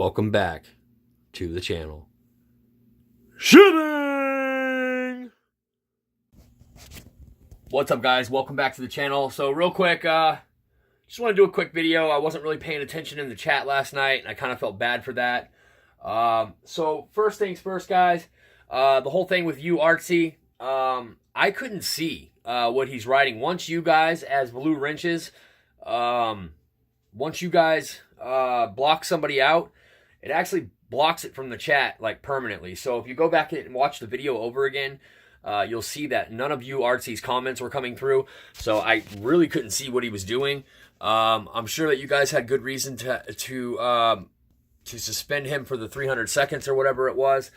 Welcome back to the channel. Shitting! What's up, guys? Welcome back to the channel. So real quick, just want to do a quick video. I wasn't really paying attention in the chat last night, and I kind of felt bad for that. So first things first, guys. The whole thing with you, Artsy, I couldn't see what he's writing. Once you guys, as Blue Wrenches, once you guys block somebody out, it actually blocks it from the chat, like, permanently. So if you go back and watch the video over again, you'll see that none of you Artsy's comments were coming through. So I really couldn't see what he was doing. I'm sure that you guys had good reason to suspend him for the 300 seconds or whatever it was.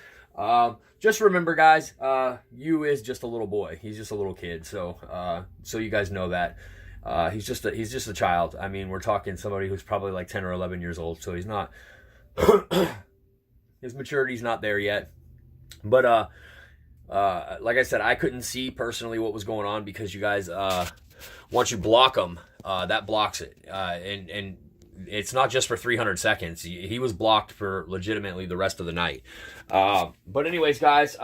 Just remember, guys, you is just a little boy. He's just a little kid. So you guys know that. He's just a child. I mean, we're talking somebody who's probably like 10 or 11 years old. So he's not, his maturity's not there yet. But, like I said, I couldn't see personally what was going on because you guys, once you block him, that blocks it. And it's not just for 300 seconds. He was blocked for legitimately the rest of the night. But anyways, guys,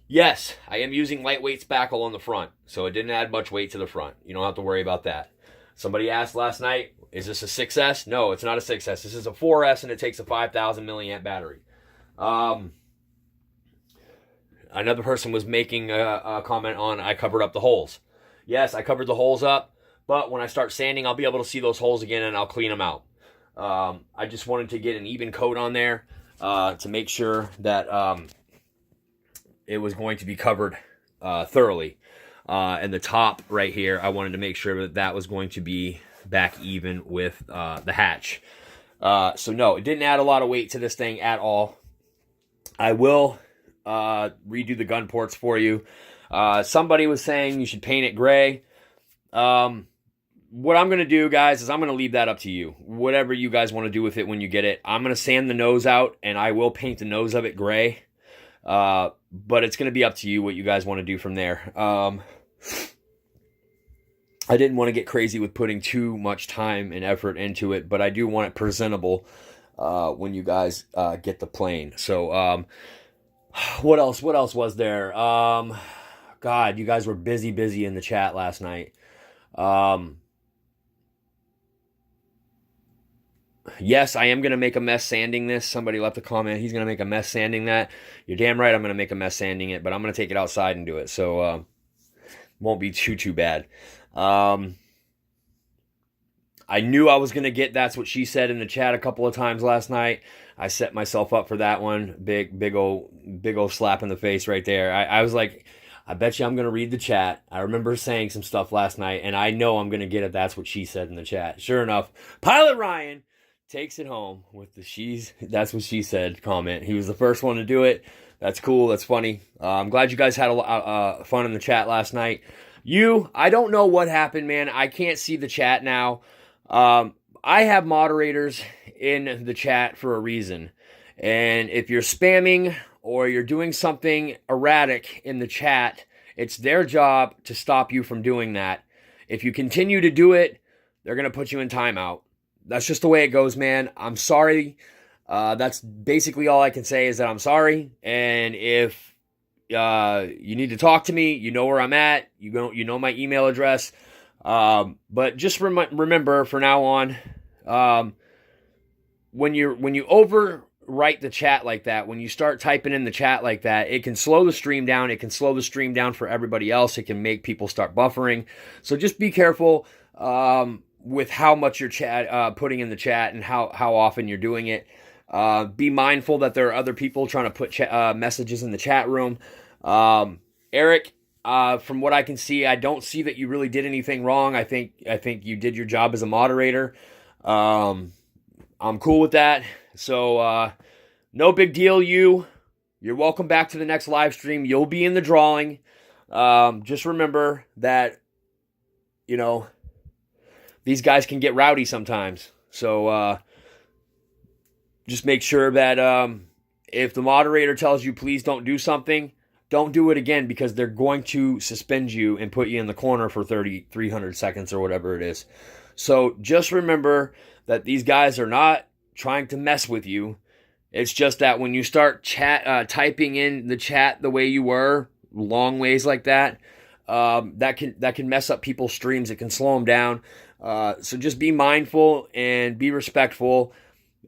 yes, I am using lightweight spackle on the front, so it didn't add much weight to the front. You don't have to worry about that. Somebody asked last night, is this a 6S? No, it's not a 6S. This is a 4S, and it takes a 5,000 milliamp battery. Another person was making a comment on I covered up the holes. Yes, I covered the holes up, but when I start sanding, I'll be able to see those holes again, and I'll clean them out. I just wanted to get an even coat on there to make sure that it was going to be covered thoroughly. And the top right here, I wanted to make sure that that was going to be back even with the hatch. So no, it didn't add a lot of weight to this thing at all. I will redo the gun ports for you. Somebody was saying you should paint it gray. What I'm going to do, guys, is I'm going to leave that up to you. Whatever you guys want to do with it when you get it. I'm going to sand the nose out, and I will paint the nose of it gray. But it's going to be up to you what you guys want to do from there. I didn't want to get crazy with putting too much time and effort into it, but I do want it presentable when you guys get the plane. So what else was there? God, you guys were busy in the chat last night. Yes, I am going to make a mess sanding this. Somebody left a comment. He's going to make a mess sanding that. You're damn right I'm going to make a mess sanding it, but I'm going to take it outside and do it. So, won't be too bad. I knew I was going to get That's What She Said in the chat a couple of times last night. I set myself up for that one. Big old slap in the face right there. I was like, I bet you I'm going to read the chat. I remember saying some stuff last night, and I know I'm going to get it. That's What She Said in the chat. Sure enough, Pilot Ryan takes it home with the That's What She Said comment. He was the first one to do it. That's cool. That's funny. I'm glad you guys had a lot fun in the chat last night. I don't know what happened, man. I can't see the chat now. I have moderators in the chat for a reason. And if you're spamming or you're doing something erratic in the chat, it's their job to stop you from doing that. If you continue to do it, they're going to put you in timeout. That's just the way it goes, man. I'm sorry. That's basically all I can say is that I'm sorry. And if you need to talk to me, you know where I'm at. You know my email address. But just remember from now on, when you overwrite the chat like that, when you start typing in the chat like that, it can slow the stream down. It can slow the stream down for everybody else. It can make people start buffering. So just be careful with how much you're putting in the chat and how often you're doing it. Be mindful that there are other people trying to put messages in the chat room. Eric, from what I can see, I don't see that you really did anything wrong. I think you did your job as a moderator. I'm cool with that. So no big deal. You're welcome back to the next live stream. You'll be in the drawing. Just remember that, these guys can get rowdy sometimes. So just make sure that if the moderator tells you please don't do something, don't do it again, because they're going to suspend you and put you in the corner for 300 seconds or whatever it is. So just remember that these guys are not trying to mess with you. It's just that when you start typing in the chat the way you were, long ways like that, that can mess up people's streams. It can slow them down. So just be mindful and be respectful,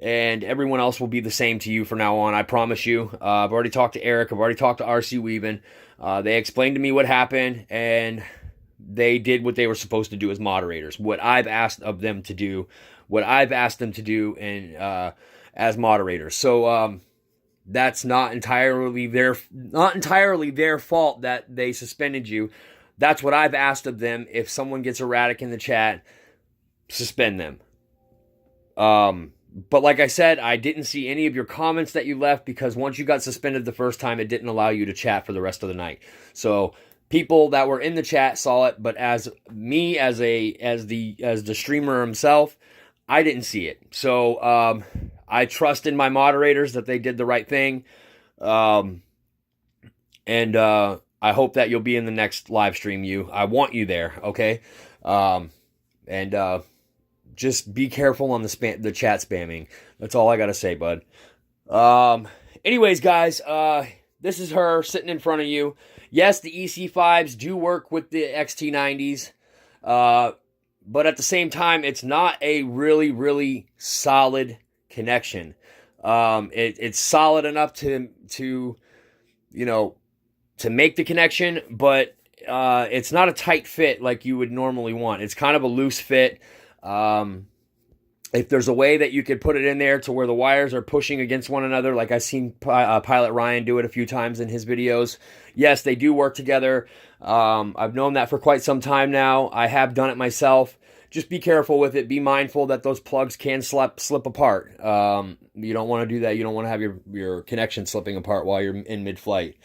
and everyone else will be the same to you from now on. I promise you. I've already talked to Eric. I've already talked to RC Weavin. They explained to me what happened, and they did what they were supposed to do as moderators. What I've asked of them to do, and as moderators. So that's not entirely their fault that they suspended you. That's what I've asked of them. If someone gets erratic in the chat, suspend them. But like I said, I didn't see any of your comments that you left, because once you got suspended the first time, it didn't allow you to chat for the rest of the night. So people that were in the chat saw it, but as me, as the streamer himself, I didn't see it. So I trust in my moderators that they did the right thing. And I hope that you'll be in the next live stream. I want you there, okay? Just be careful on the chat spamming. That's all I gotta say, bud. Anyways, guys, this is her sitting in front of you. Yes, the EC5s do work with the XT90s, but at the same time, it's not a really, really solid connection. It's solid enough to make the connection, but it's not a tight fit like you would normally want. It's kind of a loose fit. If there's a way that you could put it in there to where the wires are pushing against one another, like I've seen Pilot Ryan do it a few times in his videos. Yes, they do work together. I've known that for quite some time now. I have done it myself. Just be careful with it. Be mindful that those plugs can slip apart. You don't want to do that. You don't want to have your connection slipping apart while you're in mid-flight.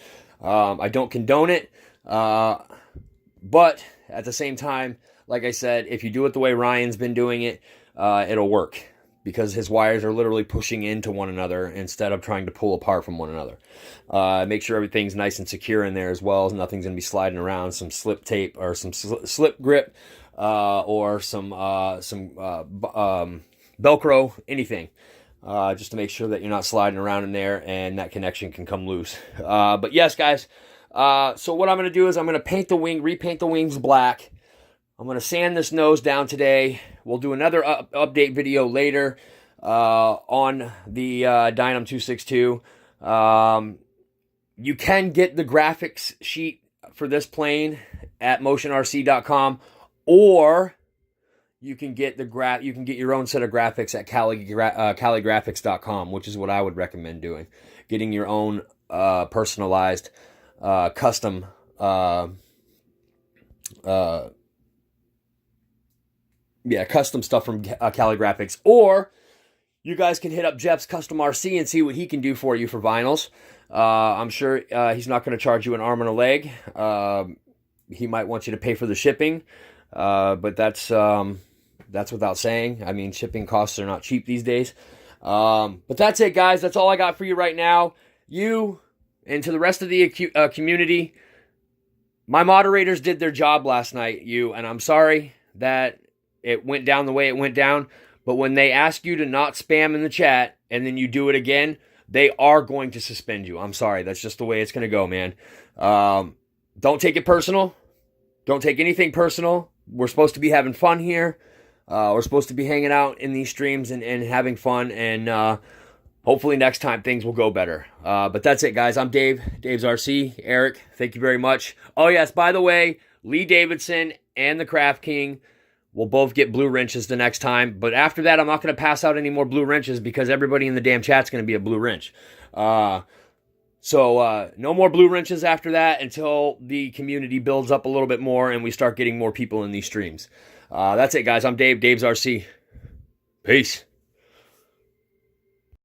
I don't condone it, but at the same time, like I said, if you do it the way Ryan's been doing it, it'll work, because his wires are literally pushing into one another instead of trying to pull apart from one another. Make sure everything's nice and secure in there as well. Nothing's going to be sliding around. Some slip tape or some slip grip, or some Velcro, anything. Just to make sure that you're not sliding around in there and that connection can come loose. But yes, guys, so what I'm going to do is I'm going to repaint the wings black. I'm going to sand this nose down today. We'll do another update video later on the Dynam 262. You can get the graphics sheet for this plane at motionrc.com, or you can get your own set of graphics at caligraphics.com, which is what I would recommend doing. Getting your own personalized custom custom stuff from Caligraphics, or you guys can hit up Jeff's Custom RC and see what he can do for you for vinyls. I'm sure he's not going to charge you an arm and a leg. He might want you to pay for the shipping, but that's without saying. I mean, shipping costs are not cheap these days. But that's it, guys. That's all I got for you right now. You and to the rest of the community, my moderators did their job last night. And I'm sorry that it went down the way it went down. But when they ask you to not spam in the chat and then you do it again, they are going to suspend you. I'm sorry. That's just the way it's going to go, man. Don't take it personal. Don't take anything personal. We're supposed to be having fun here. We're supposed to be hanging out in these streams and having fun. And hopefully next time things will go better. But that's it, guys. I'm Dave. Dave's RC. Eric, thank you very much. Oh, yes. By the way, Lee Davidson and the Craft King will both get blue wrenches the next time. But after that, I'm not going to pass out any more blue wrenches because everybody in the damn chat's going to be a blue wrench. So no more blue wrenches after that until the community builds up a little bit more and we start getting more people in these streams. That's it, guys. I'm Dave. Dave's RC. Peace.